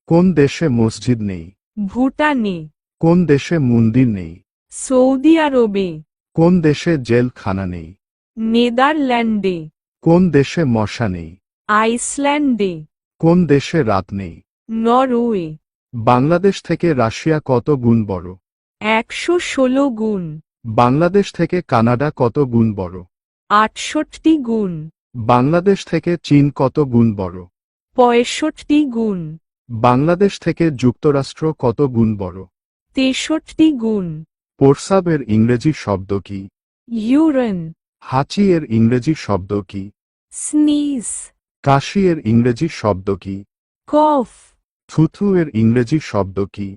কোন দেশে মসজিদ নেই? ভুটানে। কোন দেশে মন্দির নেই? সৌদি আরবে। কোন দেশে জেলখানা নেই? নেদারল্যান্ডে। কোন দেশে মশা নেই? আইসল্যান্ডে। কোন দেশে রাত নেই? নরওয়ে। বাংলাদেশ থেকে রাশিয়া কত গুণ বড়? 116 গুণ। বাংলাদেশ থেকে কানাডা কত গুণ বড়? 68 গুণ। বাংলাদেশ থেকে চীন কত গুণ বড়? 65 গুণ। বাংলাদেশ থেকে যুক্তরাষ্ট্র কত গুণ বড়? 63 গুণ। প্রস্রাবের ইংরেজি শব্দ কি? ইউরেন। হাঁচি এর ইংরেজি শব্দ কি? স্নিজ। কাশি এর ইংরেজি শব্দ কি? কফ। থুথু এর ইংরেজি শব্দ কি?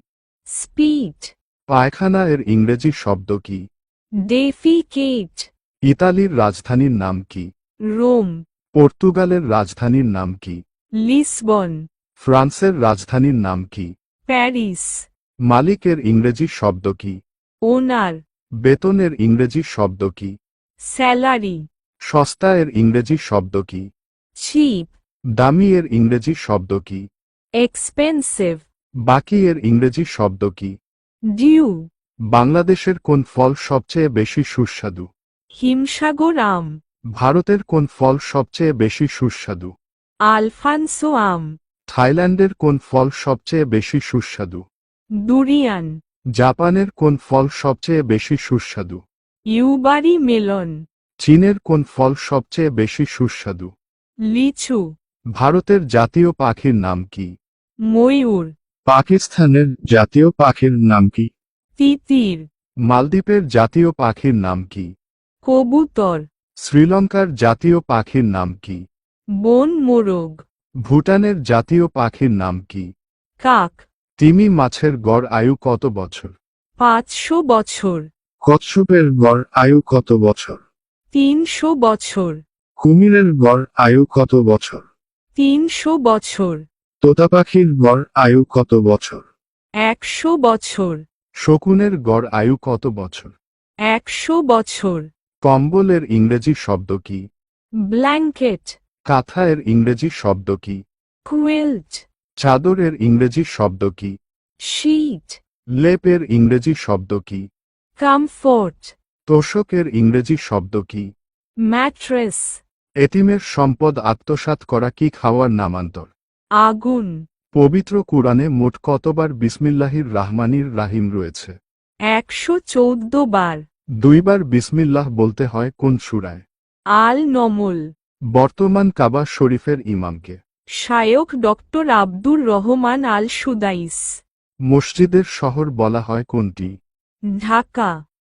স্পিট। পায়খানা এর ইংরেজি শব্দ কি? ডেফিকেট। ইতালির রাজধানীর নাম কি? রোম। পর্তুগালের রাজধানীর নাম কি? লিসবন। ফ্রান্সের রাজধানীর নাম কি? প্যারিস। মালিকের ইংরেজি শব্দ কি? ওনার। বেতনের ইংরেজি শব্দ কি? স্যালারি। সস্তা এর ইংরেজি শব্দ কি? চিপ। দামি এর ইংরেজি শব্দ কি? এক্সপেন্সিভ। বাকি এর ইংরেজি শব্দ কি? ডিউ। বাংলাদেশের কোন ফল সবচেয়ে বেশি সুস্বাদু? হিমসাগর আম। ভারতের কোন ফল সবচেয়ে বেশি সুস্বাদু? আলফানসো আম। থাইল্যান্ডের কোন ফল সবচেয়ে বেশি সুস্বাদু? ডুরিয়ান। জাপানের কোন ফল সবচেয়ে বেশি সুস্বাদু? Yubari melon. চীনের কোন ফল সবচেয়ে বেশি সুস্বাদু? লিচু। ভারতের জাতীয় পাখির নাম কি? ময়ূর। পাকিস্তানের জাতীয় পাখির নাম কি? তিতির। মালদ্বীপের জাতীয় পাখির নাম কি? কবুতর। শ্রীলঙ্কার জাতীয় পাখির নাম কি? বন মোরগ। ভুটানের জাতীয় পাখির নাম কি? কাক। তিমি মাছের গড় আয়ু কত বছর? 500 বছর। কচ্ছপের গড় আয়ু কত বছর? 300 বছর। কুমিরের গড় আয়ু কত বছর? 300 বছর। তোতা পাখির গড় আয়ু কত বছর? 100 বছর। শকুনের গড় আয়ু কত বছর? 100 বছর। কম্বলের ইংরেজি শব্দ কি? ব্ল্যাঙ্কেট। কাঁথা এর ইংরেজি শব্দ কি? কুইল্ট। চাদরের ইংরেজি শব্দ কি? শীট। লেপের ইংরেজি শব্দ কি? কমফোর্ট। তোষকের ইংরেজি শব্দ কি? ম্যাট্রেস। এতিমের সম্পদ আত্মসাৎ করা কি খাওয়ার নামান্তর? আগুন। পবিত্র কুরআনে মোট কতবার বিসমিল্লাহির রাহমানির রাহিম রয়েছে? 114 বার। 2 বার বিসমিল্লাহ বলতে হয় কোন সূরায়? আল নমল। বর্তমান কাবা শরীফের ইমামকে? শায়খ ডক্টর আব্দুর রহমান আল সুদাইস। মসজিদের শহর বলা হয় কোনটি? ঢাকা।